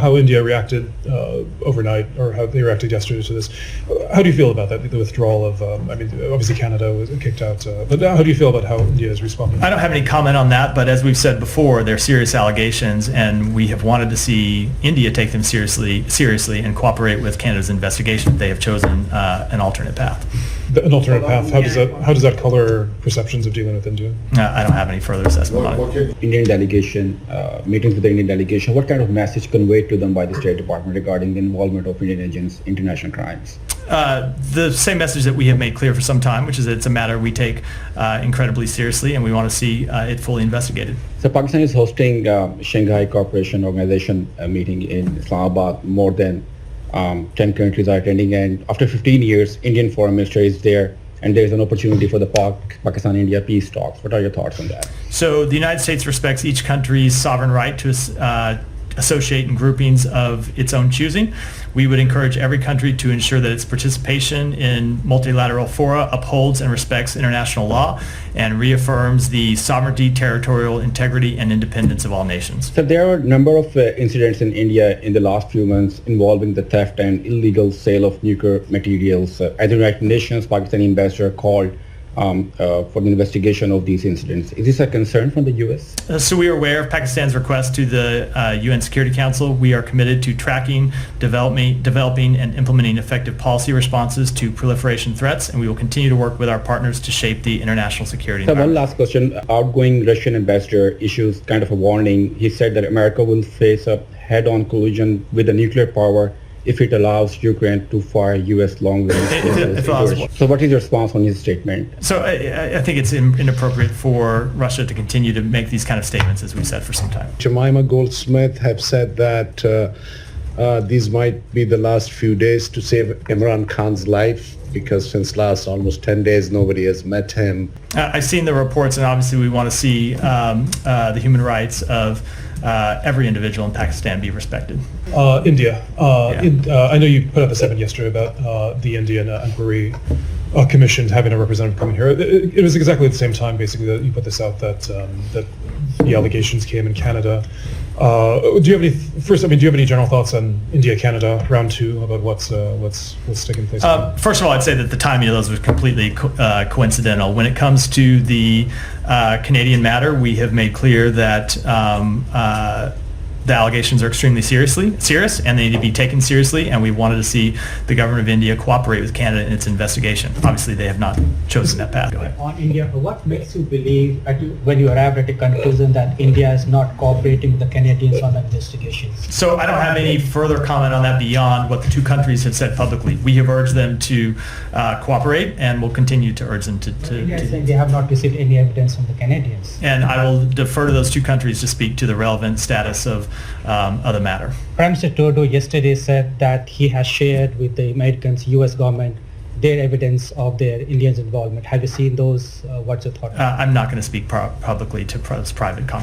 how India reacted overnight, or how they reacted yesterday to this. How do you feel about that, the withdrawal of, obviously Canada was kicked out, but how do you feel about how India is responding? I don't have any comment on that, but as we've said before, they're serious allegations, and we have wanted to see India take them seriously and cooperate with Canada's investigation. They have chosen an alternate path. An alternate path. How does that color perceptions of dealing with India? I don't have any further assessment on it. Indian delegation, meetings with the Indian delegation, what kind of message conveyed to them by the State Department regarding the involvement of Indian agents in international crimes? The same message that we have made clear for some time, which is that it's a matter we take incredibly seriously, and we want to see it fully investigated. So Pakistan is hosting Shanghai Cooperation Organization meeting in Islamabad. More than 10 countries are attending, and after 15 years, Indian Foreign Minister is there, and there is an opportunity for the Pakistan-India peace talks. What are your thoughts on that? So the United States respects each country's sovereign right to associate in groupings of its own choosing. We would encourage every country to ensure that its participation in multilateral fora upholds and respects international law and reaffirms the sovereignty, territorial integrity, and independence of all nations. So there are a number of incidents in India in the last few months involving the theft and illegal sale of nuclear materials. At the United Nations, Pakistani ambassador called for the investigation of these incidents. Is this a concern from the U.S.? So we are aware of Pakistan's request to the UN Security Council. We are committed to tracking, developing, and implementing effective policy responses to proliferation threats, and we will continue to work with our partners to shape the international security environment. So one last question. Outgoing Russian ambassador issues kind of a warning. He said that America will face a head-on collision with the nuclear power if it allows Ukraine to fire U.S. long-range missiles. So what is your response on his statement? So I think it's inappropriate for Russia to continue to make these kind of statements, as we've said for some time. Jemima Goldsmith have said that these might be the last few days to save Imran Khan's life, because since last almost 10 days nobody has met him. I've seen the reports, and obviously we want to see the human rights of every individual in Pakistan be respected. India. I know you put out a statement yesterday about the Indian Enquiry Commission having a representative coming here. It was exactly at the same time, basically, that you put this out, that the allegations came in Canada. Do you have any general thoughts on India-Canada round two, about what's taking place? First of all, I'd say that the timing of those was completely coincidental. When it comes to the Canadian matter, we have made clear that the allegations are extremely serious, and they need to be taken seriously, and we wanted to see the government of India cooperate with Canada in its investigation. Obviously, they have not chosen that path. Go ahead. On India, what makes you believe, when you arrived at a conclusion that India is not cooperating with the Canadians on the investigations? So I don't have any further comment on that beyond what the two countries have said publicly. We have urged them to cooperate, and will continue to urge them to India is saying they have not received any evidence from the Canadians. And I will defer to those two countries to speak to the relevant status of the matter. Prime Minister Trudeau yesterday said that he has shared with the Americans, U.S. government, their evidence of their Indians' involvement. Have you seen those? What's your thought? I'm not going to speak publicly to private conversations.